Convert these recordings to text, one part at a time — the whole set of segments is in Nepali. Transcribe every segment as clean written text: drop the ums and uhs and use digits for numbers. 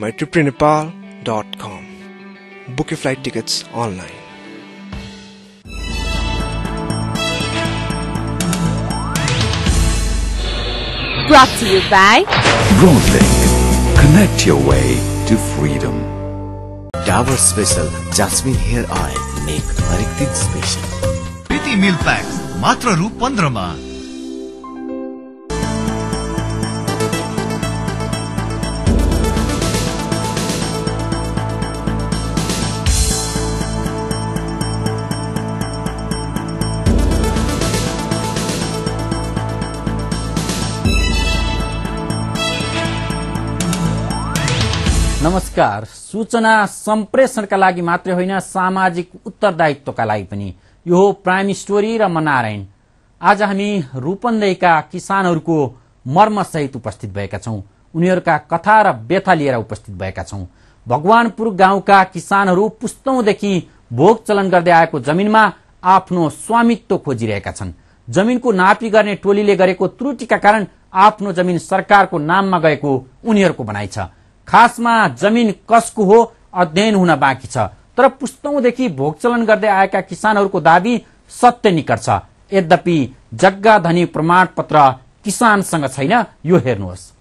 mytriptynepal.com. Book your flight tickets online. Brought to you by Broadlink. Connect your way to freedom. Dabur Special Jasmine Hair Oil. Make हरेक दिन स्पेशल. प्रीति मिल पैक्स मात्र रु 15 मा. नमस्कार. सूचना सम्प्रेषणका लागि मात्रै होइन, सामाजिक उत्तरदायित्वका लागि पनि यो प्राइम स्टोरी र म नारायण. आज हामी रूपन्देहीका किसानहरूको मर्मसहित उपस्थित भएका छौं. उनीहरूका कथा र व्यथा लिएर उपस्थित भएका छौं. भगवानपुर गाउँका किसानहरू पुस्तौंदेखि भोग चलन गर्दै आएको जमिनमा आफ्नो स्वामित्व खोजिरहेका छन्. जमिनको नापी गर्ने टोलीले गरेको त्रुटिका कारण आफ्नो जमिन सरकारको नाममा गएको उनीहरूको भनाइ छ. खासमा जमिन कसको हो अध्ययन हुन बाँकी छ, तर पुस्तौंदेखि भोगचलन गर्दै आएका किसानहरूको दाबी सत्य निकट छ. यद्यपि जग्गा धनी प्रमाणपत्र किसानसँग छैन. यो हेर्नुहोस्.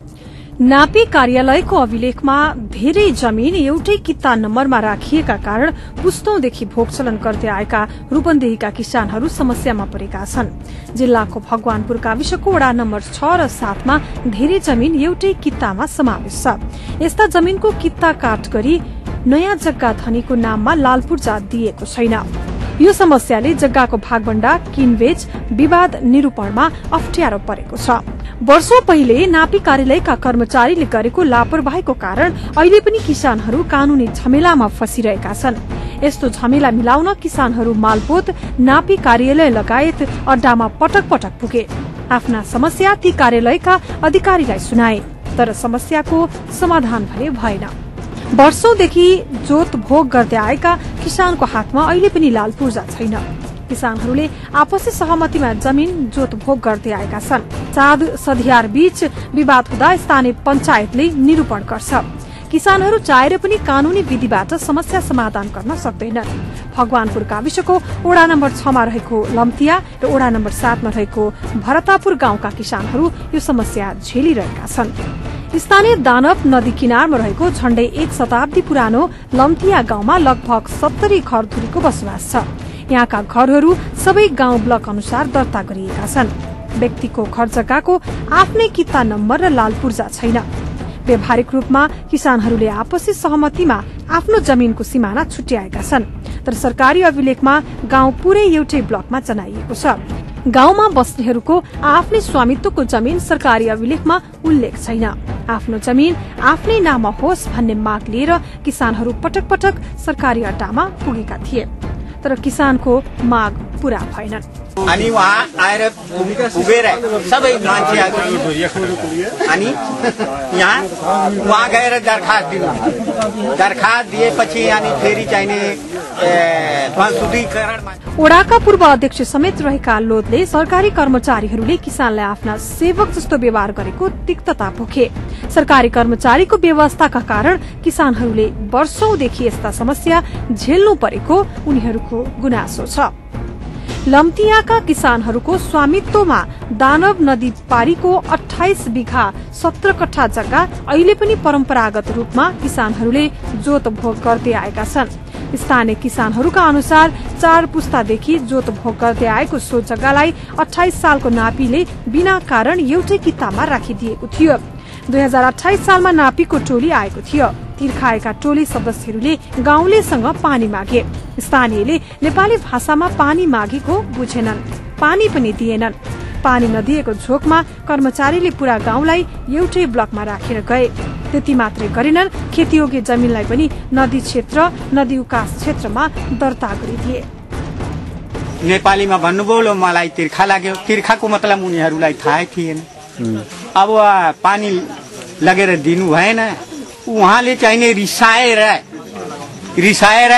नापी कार्यालयको अभिलेखमा धेरै जमिन एउटै किता नम्बरमा राखिएका कारण पुस्तौंदेखि भोगचलन गर्दै आएका रूपन्देहीका किसानहरू समस्यामा परेका छन्. जिल्लाको भगवानपुर गाविसको वडा नम्बर 6 र 7 मा धेरै जमिन एउटै कितामा समावेश छ. यस्ता जमिनको किता काट गरी नयाँ जग्गा धनीको नाममा लालपूर्जा दिएको छैन. यो समस्याले जग्गाको भागभण्डा किनबेच विवाद निरूपणमा अप्ठ्यारो परेको छ. वर्षौं पहिले नापी कार्यालयका कर्मचारीले गरेको लापरवाहीको कारण अहिले पनि किसानहरू कानूनी झमेलामा फँसिरहेका छन्. यस्तो झमेला मिलाउन किसानहरू मालपोत, नापी कार्यालय लगायत अड्डामा पटक पटक पुगे. आफ्ना समस्या ती कार्यालयका अधिकारीलाई सुनाए, तर समस्याको समाधान भने भएन. वर्षौंदेखि जोत भोग गर्दै आएका किसानको हातमा अहिले पनि लालपूर्जा छैन. किसानहरूले आपसी सहमतिमा जमिन जोत भोग गर्दै आएका छन्. चाँद सधियार बीच विवाद हुँदा स्थानीय पञ्चायतले निरूपण गर्छ. किसानहरू चाहेर पनि कानूनी विधिबाट समस्या समाधान गर्न सक्दैनन्. भगवानपुर गाविसको वडा नम्बर 6 मा रहेको लम्तिया र वडा नम्बर 7 मा रहेको भरतापुर गाउँका किसानहरू यो समस्या झेलिरहेका छन्. स्थानीय दानव नदी किनारमा रहेको झण्डै 1 शताब्दी पुरानो लम्तिया गाउँमा लगभग 70 घरधुरीको बसोबास छ. यहाँका घरहरू सबै गाउँ ब्लक अनुसार दर्ता गरिएका छन्. व्यक्तिको घर जग्गाको आफ्नै किता नम्बर र लालपूर्जा छैन. व्यावहारिक रूपमा किसानहरूले आपसी सहमतिमा आफ्नो जमिनको सिमाना छुट्याएका छन्, तर सरकारी अभिलेखमा गाउँ पूरै एउटै ब्लकमा जनाइएको छ. गाउँमा बस्नेहरूको आफ्नै स्वामित्वको जमिन सरकारी अभिलेखमा उल्लेख छैन. आफ्नो जमिन आफ्नै नाममा होस् भन्ने माग लिएर किसानहरू पटक पटक सरकारी अड्डामा पुगेका थिए, तर किसानको माग पूरा भएनन्. अनि वहाँ आएर पुगेर सबै मान्छेहरू अनि यहाँ वहाँ गएर दरखास्त दिनु. दरखास्त दिएपछि अनि फेरि चाहिने संशोधीकरण. ओडाका पूर्व अध्यक्ष समेत रहेका लोधले सरकारी कर्मचारीहरूले किसानलाई आफ्ना सेवक जस्तो व्यवहार गरेको तिक्तता पोखे. सरकारी कर्मचारीको व्यवस्थाका कारण किसानहरूले वर्षौंदेखि यस्ता समस्या झेल्नु परेको उनीहरूको गुनासो छ. लम्तियाका किसानहरूको स्वामित्वमा दानव नदी पारीको 28 बिघा 17 कट्ठा जग्गा अहिले पनि परम्परागत रूपमा किसानहरूले जोत भोग गर्दै आएका छन्. स्थानीय किसानहरूका अनुसार 4 पुस्तादेखि जोत भोग गर्दै आएको सो जग्गालाई 28 सालको नापीले बिना कारण एउटै कितामा राखिदिएको थियो. 2028 सालमा नापीको टोली आएको थियो. तिर्खाएका टोली सदस्यहरूले गाउँलेसँग पानी मागे. स्थानीयले नेपाली भाषामा पानी मागेको बुझेनन्, पानी पनि दिएनन्. पानी नदिएको झोकमा कर्मचारीले पूरा गाउँलाई एउटै ब्लकमा राखेर गए. त्यति मात्रै गरेनन्, खेतीयोग्य जमिनलाई पनि नदी क्षेत्र, नदी उकास क्षेत्रमा दर्ता गरिदिए. नेपालीमा भन्नुभयो मलाई तिर्खा लाग्यो. तिर्खाको मतलब उनीहरूलाई थाहै थिएन. अब पानी लगेर दिनु भएन. उहाँले चाहिने रिसाएर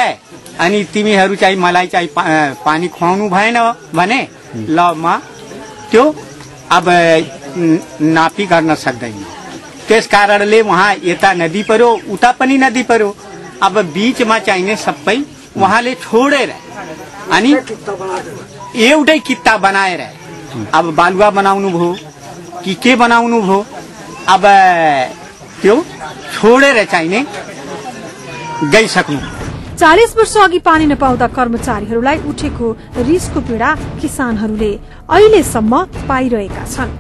अनि तिमीहरू चाहिँ मलाई चाहिँ पानी खुवाउनु भएन भने ल म त्यो अब नापी गर्न सक्दैन. त्यस कारणले वहाँ यता नदी पर्यो उता पनि नदी पर्यो। अब बीचमा चाहिने सबै उहाँले छोडेर अनि एउटै कित्ता बनाएर अब बालुवा बनाउनु भयो कि के बनाउनु भयो, अब त्यो छोडेर चाहिने गइसक्नु। 40 वर्ष अघि पानी नपाउँदा कर्मचारीहरूलाई उठेको रिसको पीड़ा किसानहरूले अहिलेसम्म पाइरहेका छन्।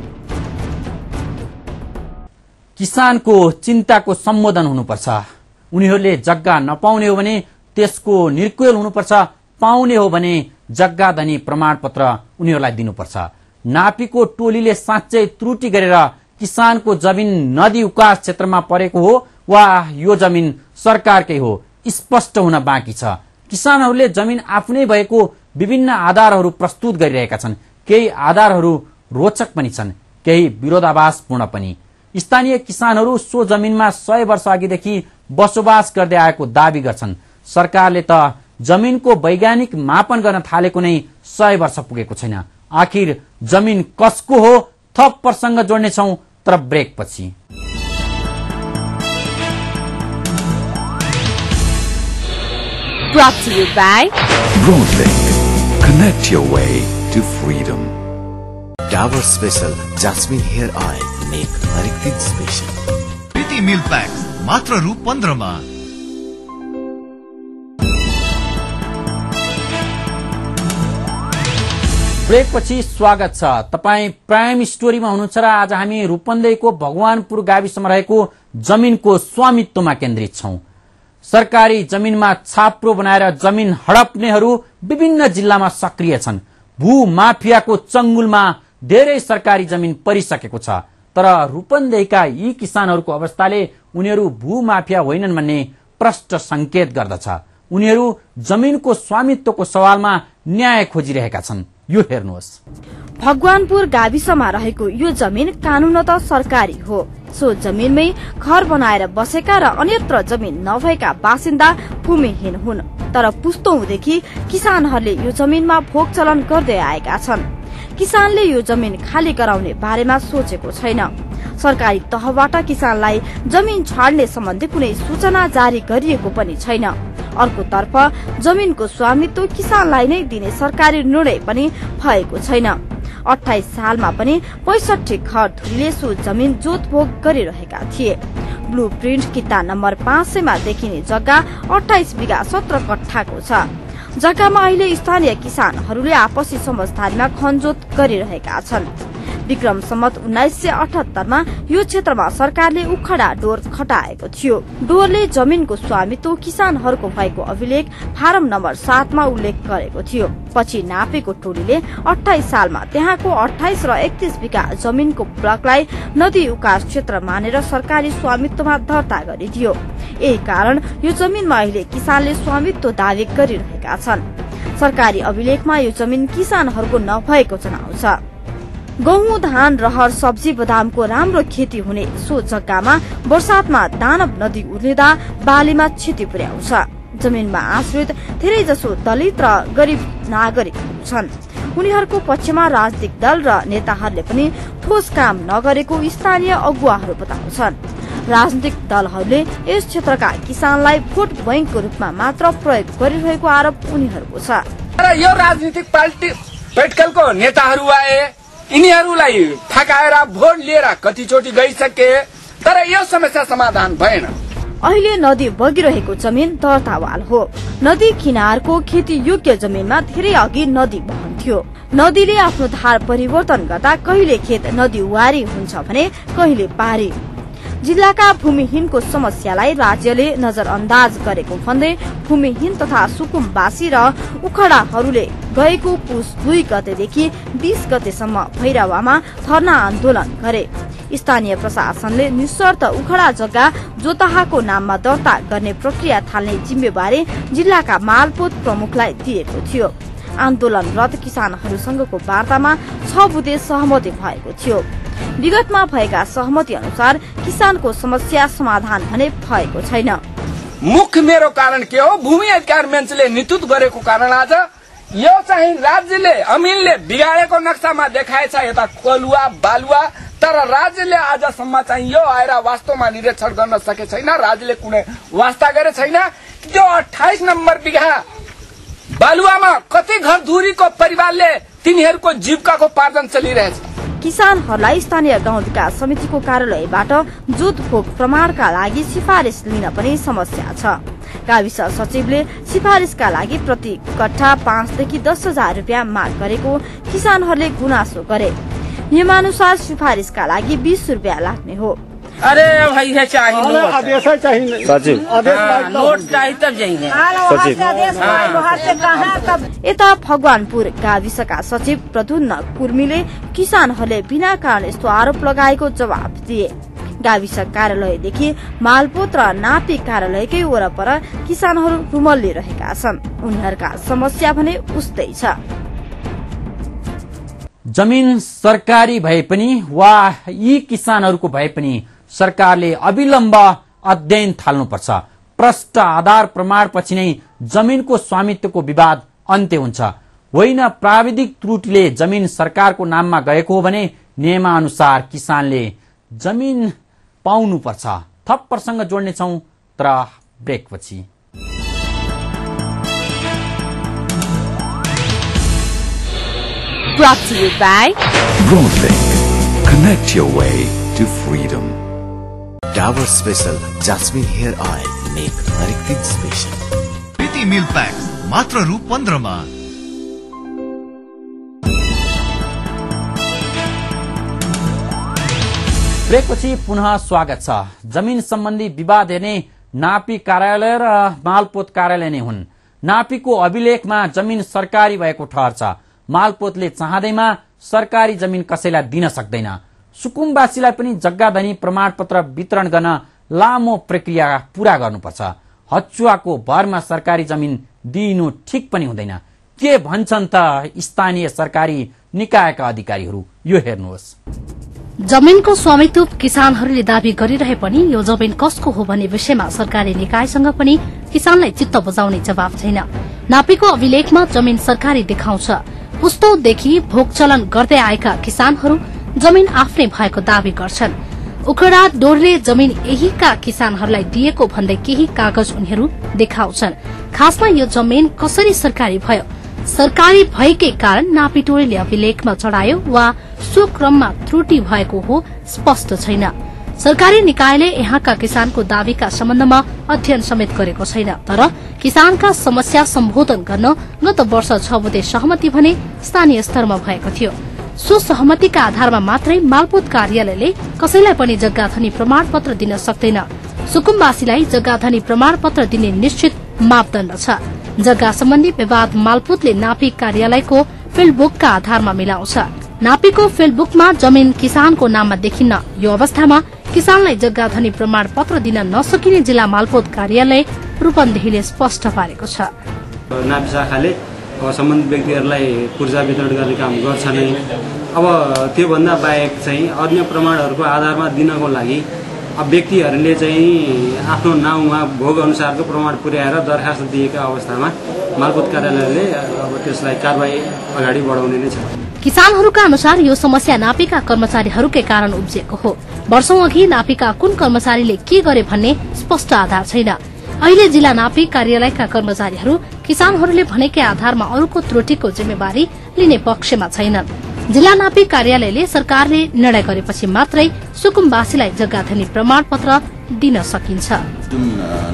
किसानको चिन्ताको सम्बोधन हुनुपर्छ। उनीहरूले जग्गा नपाउने हो भने त्यसको निर्क्युल हुनुपर्छ, पाउने हो भने जग्गा धनी प्रमाणपत्र उनीहरूलाई दिनुपर्छ। नापीको टोलीले साँच्चै त्रुटि गरेर किसानको जमिन नदी उकास क्षेत्रमा परेको हो वा यो जमिन सरकारकै हो, स्पष्ट हुन बाँकी छ। किसानहरूले जमिन आफ्नै भएको विभिन्न आधारहरू प्रस्तुत गरिरहेका छन्। केही आधारहरू रोचक पनि छन्, केही विरोधाभासपूर्ण पनि। स्थानीय किसानहरू सो जमिनमा 100 वर्ष अघिदेखि बसोबास गर्दै आएको दावी गर्छन्। सरकारले त जमिनको वैज्ञानिक मापन गर्न थालेको नै 100 वर्ष पुगेको छैन। आखिर जमिन कसको हो? थप प्रसंग जोड्नेछौं तर ब्रेक पछि। Brought to you by Broadlink. Connect your way to freedom. Dabur Special Jasmine Hair Oil make हरेक दिन स्पेशल। प्रीति मिल्क प्याक्स मात्र रु 15 मा। ब्रेक पछि स्वागत छ। तपाई प्राइम स्टोरीमा हुनुहुन्छ र आज हामी रूपन्देहीको भगवानपुर गाविसमा रहेको जमिनको स्वामित्वमा केन्द्रित छौं। सरकारी जमिनमा छाप्रो बनाएर जमिन हडप्नेहरू विभिन्न जिल्लामा सक्रिय छन्। भू माफियाको चंगुलमा धेरै सरकारी जमिन परिसकेको छ। तर रूपन्देहीका यी किसानहरूको अवस्थाले उनीहरू भू माफिया होइनन् भन्ने प्रष्ट संकेत गर्दछ। उनीहरू जमिनको स्वामित्वको सवालमा न्याय खोजिरहेका छन्। यो हेर्नुहोस्। भगवानपुर गाविसमा रहेको यो जमिन कानूनतः सरकारी हो। सो जमिनमै घर बनाएर बसेका र अन्यत्र जमिन नभएका बासिन्दा भूमिहीन हुन्। तर पुस्तौंदेखि किसानहरूले यो जमिनमा भोग चलन गर्दै आएका छन्। किसानले यो जमिन खाली गराउने बारेमा सोचेको छैन। सरकारी तहबाट किसानलाई जमिन छाड्ने सम्बन्धी कुनै सूचना जारी गरिएको पनि छैन। अर्कोतर्फ जमिनको स्वामित्व किसानलाई नै दिने सरकारी निर्णय पनि भएको छैन। 28 सालमा पनि 65 घर धुरीले सो जमिन जोतभोग गरिरहेका थिए। ब्लू प्रिन्ट किता नम्बर 500 मा देखिने जग्गा 28 बिघा 17 कट्ठाको छ। जग्गामा अहिले स्थानीय किसानहरूले आपसी समझदारीमा खनजोत गरिरहेका छन्। विक्रम सम्मत 1978 मा यो क्षेत्रमा सरकारले उखडा डोर खटाएको थियो। डोरले जमिनको स्वामित्व किसानहरूको भएको अभिलेख फारम नम्बर 7 मा उल्लेख गरेको थियो। पछि नापेको टोलीले 28 सालमा त्यहाँको 28 र 31 बिघा जमिनको ब्लकलाई नदी उकास क्षेत्र मानेर सरकारी स्वामित्वमा दर्ता गरिदियो। यही कारण यो जमिनमा अहिले किसानले स्वामित्व दावी गरिरहेका छन्। सरकारी अभिलेखमा यो जमिन किसानहरूको नभएको जनाउँछ। गहुँ, धान, रहर, सब्जी, बदामको राम्रो खेती हुने सो जग्गामा वर्षातमा दानव नदी उर्लिँदा बालीमा क्षति पुर्याउँछ। जमिनमा आश्रित धेरै जसो दलित र गरीब नागरिक छन्। उनीहरूको पक्षमा राजनीतिक दल र नेताहरूले पनि ठोस काम नगरेको स्थानीय अगुवाहरू बताउँछन्। राजनीतिक दलहरूले यस क्षेत्रका किसानलाई भोट बैंकको रूपमा मात्र प्रयोग गरिरहेको आरोप उनीहरूको छ। तर यो राजनीतिक पार्टी पेटकलको नेताहरू आए, यिनीहरूलाई ठकाएर भोट लिएर कतिचोटि गइसके, तर यो समस्या समाधान भएन। अहिले नदी बगिरहेको जमिन दर्तावाल हो। नदी किनारको खेती योग्य जमिनमा धेरै अघि नदी बहन्थ्यो। नदीले आफ्नो धार परिवर्तन गर्दा कहिले खेत नदी वारी हुन्छ भने कहिले पारी। जिल्लाका भूमिहीनको समस्यालाई राज्यले नजरअन्दाज गरेको भन्दै भूमिहीन तथा सुकुमवासी र उखडाहरूले गएको पुस 2 गतेदेखि 20 गतेसम्म भैरवामा धरना आन्दोलन गरे। स्थानीय प्रशासनले निशर्त उखडा जग्गा जोतहाको नाममा दर्ता गर्ने प्रक्रिया थाल्ने जिम्मेवारी जिल्लाका मालपोत प्रमुखलाई दिएको थियो। आन्दोलनरत किसानहरूसँगको वार्तामा 6 बुँदे सहमति भएको थियो। विगतमा भएका सहमति अनुसार किसानको समस्या समाधान भने भएको छैन। मुख्य मेरो कारण के हो? भूमि अधिकार बेन्चले नेतृत्व गरेको कारण आज यो चाहिँ राज्यले अमिनले बिगाडेको नक्सामा देखाएछ। यता कलुवा बालुवा तर राज्यले आजसम्म चाहिँ यो आएर वास्तवमा निरीक्षण गर्न सके छैन। राज्यले कुनै वास्ता गरे छैन। यो 28 नम्बर बिघा बालुवामा कति घर धुरीको परिवारले तिनीहरूको जीविकाको पार्जन चलिरहेछ। किसानहरूलाई स्थानीय गाउँ विकास समितिको कार्यालयबाट जोत भोग प्रमाणका लागि सिफारिस लिन पनि समस्या छ। गाविस सचिवले सिफारिसका लागि प्रति कट्ठा 5 देखि 10,000 रुपियाँ माग गरेको किसानहरूले गुनासो गरे। नियमानुसार सिफारिसका लागि 20 रुपियाँ लाग्ने हो। अरे भाई है चाहिए आदेश चाहिए सचिव नोट चाहिए तब जाएंगे यता भगवानपुर गाविसका सचिव प्रधुन्न कुर्मीले किसानहरूले बिना कारण यस्तो आरोप लगाएको जवाब दिए। गाविस कार्यालयदेखि मालपोत र नापी कार्यालयकै वरपर किसानहरू रुमल्लिरहेका छन्। उनीहरूका समस्या भने उस्तै छ। जमिन सरकारी भए पनि वा यी किसानहरूको भए पनि सरकारले अविलम्ब अध्ययन थाल्नुपर्छ। प्रष्ट आधार प्रमाणपछि नै जमिनको स्वामित्वको विवाद अन्त्य हुन्छ। होइन प्राविधिक त्रुटिले जमिन सरकारको नाममा गएको हो भने नियमानुसार किसानले जमिन पाउनुपर्छ। थप प्रसंग जोड्नेछौं तर ब्रेकपछि। Brought to you by Broadlink. Connect your way to freedom. Dabur special jasmine hair oil नेक हरेक दिन स्पेशल। प्रीति मिल पैक मात्र रु 15 मा। ब्रेकपछि पुनः स्वागत छ। जमिन सम्बन्धी विवाद हेर्ने नापी कार्यालय र मालपोत कार्यालय नै हुन्। नापीको अभिलेखमा जमिन सरकारी भएको ठहर छ। मालपोतले चाहँदैमा सरकारी जमिन कसैलाई दिन सक्दैन। सुकुम्बासीलाई पनि जग्गाधनी प्रमाणपत्र वितरण गर्न लामो प्रक्रिया पूरा गर्नुपर्छ। हचुवाको भरमा सरकारी जमिन दिनु ठिक पनि हुँदैन। के भन्छन् त स्थानीय सरकारी निकायका अधिकारीहरू, यो हेर्नुहोस्। जमिनको स्वामित्व किसानहरूले दावी गरिरहे पनि यो जमिन कसको हो भन्ने विषयमा सरकारी निकायसँग पनि किसानलाई चित्त बुझाउने जवाब छैन। नापीको अभिलेखमा जमिन सरकारी देखाउँछ। पुस्तौदेखि भोग चलन गर्दै आएका किसानहरू जमिन आफ्नै भएको दावी गर्छन्। उखडा डोरले जमिन यहीका किसानहरूलाई दिएको भन्दै केही कागज उनीहरू देखाउँछन्। खासमा यो जमिन कसरी सरकारी भयो? सरकारी भएकै कारण नापी टोलीले अभिलेखमा चढायो वा सो क्रममा त्रुटि भएको हो स्पष्ट छैन। सरकारी निकायले यहाँका किसानको दावीका सम्बन्धमा अध्ययन समेत गरेको छैन। तर किसानका समस्या सम्बोधन गर्न गत वर्ष 6 बुँदे सहमति भने स्थानीय स्तरमा भएको थियो। सो सहमतिका आधारमा मात्रै मालपोत कार्यालयले कसैलाई पनि जग्गाधनी प्रमाणपत्र दिन सक्दैन। सुकुम्बासीलाई जग्गाधनी प्रमाणपत्र दिने निश्चित मापदण्ड छ। जग्गा सम्बन्धी विवाद मालपोतले नापी कार्यालयको फिल्डबुकका आधारमा मिलाउँछ। नापीको फिल्डबुकमा जमिन किसानको नाममा देखिन्न। यो अवस्थामा किसानलाई जग्गाधनी प्रमाणपत्र दिन नसकिने जिल्ला मालपोत कार्यालय रूपन्देहीले स्पष्ट पारेको छ। नापी शाखाले सम्बन्धित व्यक्तिहरूलाई पूर्जा वितरण गर्ने काम गर्छ नै। अब त्योभन्दा बाहेक चाहिँ अन्य प्रमाणहरूको आधारमा दिनको लागि व्यक्तिहरूले चाहिँ आफ्नो नाउँमा भोग अनुसारको प्रमाण पुर्याएर दरखास्त दिएका अवस्थामा मालपोत कार्यालयले अब त्यसलाई कारबाही अगाडि बढाउने नै छ। किसानहरूका अनुसार यो समस्या नापीका कर्मचारीहरूकै कारण उब्जिएको हो। वर्षौं अघि नापीका कुन कर्मचारीले के गरे भन्ने स्पष्ट आधार छैन। अहिले जिल्ला नापी कार्यालयका कर्मचारीहरू किसानहरूले भनेकै आधारमा अरूको त्रुटिको जिम्मेवारी लिने पक्षमा छैनन्। जिल्ला नापी कार्यालयले सरकारले निर्णय गरेपछि मात्रै सुकुम्बासीलाई जग्गाधनी प्रमाणपत्र दिन सकिन्छ। जुन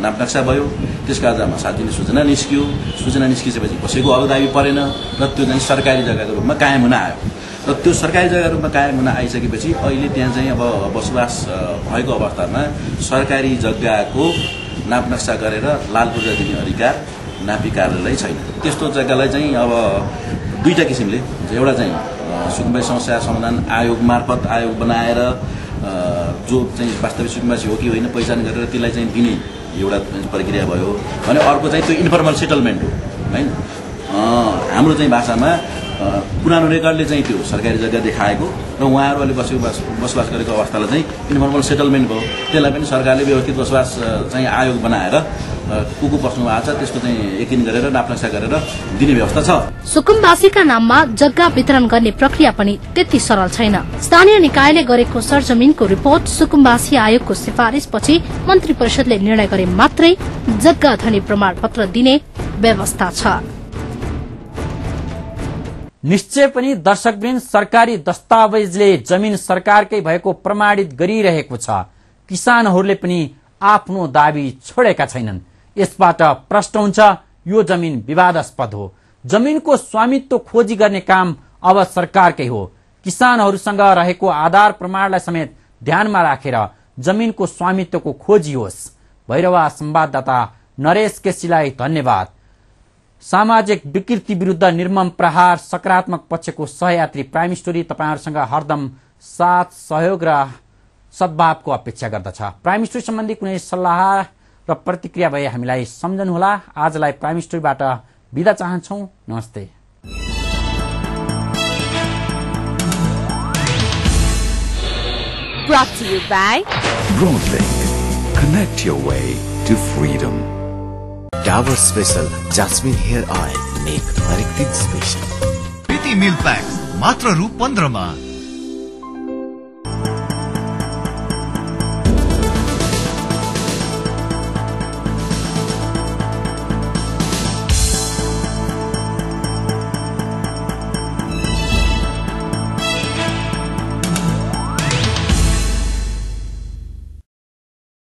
नापनक्सा भयो त्यसका आधारमा 7 दिने सूचना निस्कियो। सूचना निस्किएपछि कसैको अवधावी परेन र त्यो चाहिँ सरकारी जग्गाको रूपमा कायम हुन आयो। र त्यो सरकारी जग्गा रूपमा कायम हुन आइसकेपछि अहिले त्यहाँ चाहिँ अब बसोबास भएको अवस्थामा सरकारी जग्गाको नापनक्सा गरेर लाल पूर्जा दिने अधिकार नापी कार्यालय छैन। त्यस्तो जग्गालाई चाहिँ अब दुईटा किसिमले एउटा चाहिँ सुकुम्बासी समस्या समाधान आयोग मार्फत आयोग बनाएर जो चाहिँ वास्तविक सुकुम्बासी हो कि होइन पहिचान गरेर त्यसलाई चाहिँ दिने एउटा प्रक्रिया भयो भने अर्को चाहिँ त्यो इन्फर्मल सेटलमेन्ट हो हैन। हाम्रो चाहिँ भाषामा पुरानो रेकर्डले चाहिँ त्यो सरकारी जग्गा देखाएको र उहाँहरूले बसोबास गरेको अवस्थालाई चाहिँ इन्फर्मल सेटलमेन्ट भयो, त्यसलाई पनि सरकारले व्यवस्थित बसोबास चाहिँ आयोग बनाएर को बस्नु भएको छ त्यसको चाहिँ यकिन गरेर नापनक्सा गरेर दिने व्यवस्था छ। सुकुम्बासीका नाममा जग्गा वितरण गर्ने प्रक्रिया पनि त्यति सरल छैन। स्थानीय निकायले गरेको सरजमिनको रिपोर्ट सुकुम्बासी आयोगको सिफारिसपछि मन्त्री परिषदले निर्णय गरे मात्रै जग्गा धनी प्रमाणपत्र दिने व्यवस्था छ। निश्चय पनि दर्शकवृन्द, सरकारी दस्तावेजले जमिन सरकारकै भएको प्रमाणित गरिरहेको छ। किसानहरूले पनि आफ्नो दाबी छोडेका छैनन्। यसबाट प्रश्न हुन्छ यो जमिन विवादास्पद हो। जमिनको स्वामित्व खोजी गर्ने काम अब सरकारकै हो। किसानहरूसँग रहेको आधार प्रमाणलाई समेत ध्यानमा राखेर जमिनको स्वामित्वको खोजी होस्। भैरवा संवाददाता नरेश केसीलाई धन्यवाद। सामाजिक विकृति विरुद्ध निर्मम प्रहार सकारात्मक पक्षको सहयात्री प्राइम स्टोरी तपाईहरुसँग हरदम साथ, सहयोग र सद्भावको अपेक्षा गर्दछ। प्राइम स्टोरी सम्बन्धी कुनै सल्लाह र प्रतिक्रिया भए हामीलाई सम्झनुहोला। आजलाई प्राइम स्टोरीबाट बिदा चाहन्छौं। नमस्ते। Brought to you by Broadlink. Connect your way to freedom. Dabur special jasmine hair oil, एक हरेक दिन स्पेशल। प्रीति मिल्क पैक्स मात्र रु 15 मा।